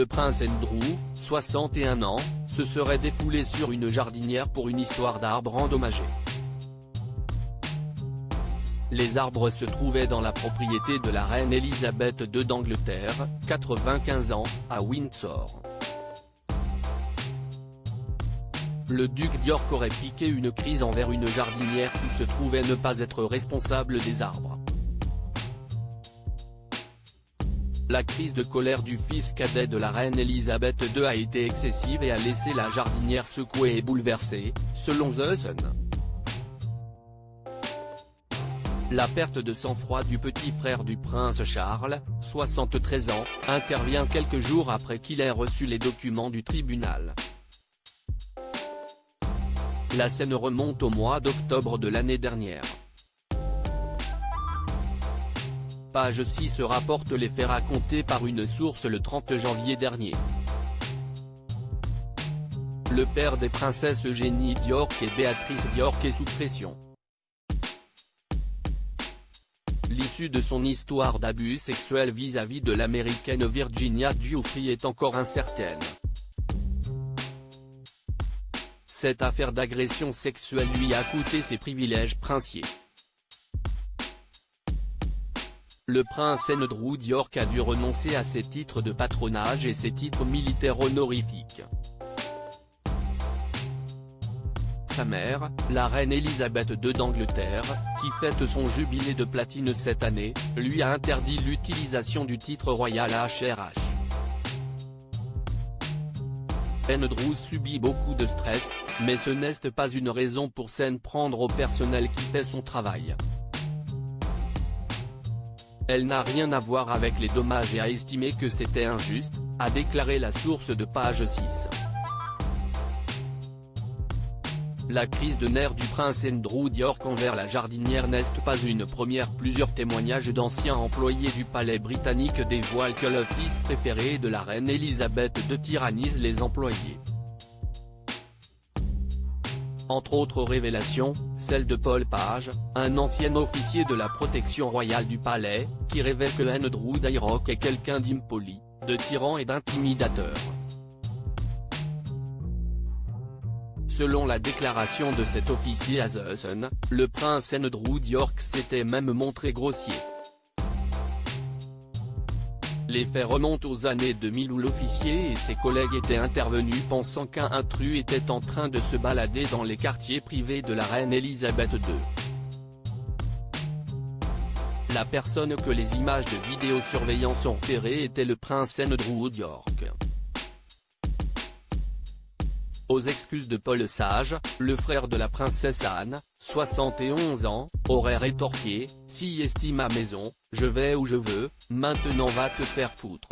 Le prince Andrew, 61 ans, se serait défoulé sur une jardinière pour une histoire d'arbres endommagés. Les arbres se trouvaient dans la propriété de la reine Elisabeth II d'Angleterre, 95 ans, à Windsor. Le duc d'York aurait piqué une crise envers une jardinière qui se trouvait ne pas être responsable des arbres. La crise de colère du fils cadet de la reine Elisabeth II a été excessive et a laissé la jardinière secouée et bouleversée, selon The Sun. La perte de sang-froid du petit frère du prince Charles, 73 ans, intervient quelques jours après qu'il ait reçu les documents du tribunal. La scène remonte au mois d'octobre de l'année dernière. Page 6 rapporte les faits racontés par une source le 30 janvier dernier. Le père des princesses Eugénie d'York et Béatrice d'York est sous pression. L'issue de son histoire d'abus sexuels vis-à-vis de l'américaine Virginia Giuffre est encore incertaine. Cette affaire d'agression sexuelle lui a coûté ses privilèges princiers. Le prince Andrew d'York a dû renoncer à ses titres de patronage et ses titres militaires honorifiques. Sa mère, la reine Elisabeth II d'Angleterre, qui fête son jubilé de platine cette année, lui a interdit l'utilisation du titre royal HRH. Andrew subit beaucoup de stress, mais ce n'est pas une raison pour s'en prendre au personnel qui fait son travail. Elle n'a rien à voir avec les dommages et a estimé que c'était injuste, a déclaré la source de Page 6. La crise de nerfs du prince Andrew d'York envers la jardinière n'est pas une première. Plusieurs témoignages d'anciens employés du palais britannique dévoilent que le fils préféré de la reine Elisabeth II tyrannise les employés. Entre autres révélations, celle de Paul Page, un ancien officier de la protection royale du palais, qui révèle que Andrew d'York est quelqu'un d'impoli, de tyran et d'intimidateur. Selon la déclaration de cet officier à The Sun, le prince Andrew d'York s'était même montré grossier. Les faits remontent aux années 2000 où l'officier et ses collègues étaient intervenus pensant qu'un intrus était en train de se balader dans les quartiers privés de la reine Elisabeth II. La personne que les images de vidéosurveillance ont repérée était le prince Andrew d'York. Aux excuses de Paul Sage, le frère de la princesse Anne, 71 ans, aurait rétorqué « Si estime ma maison, je vais où je veux, maintenant va te faire foutre ».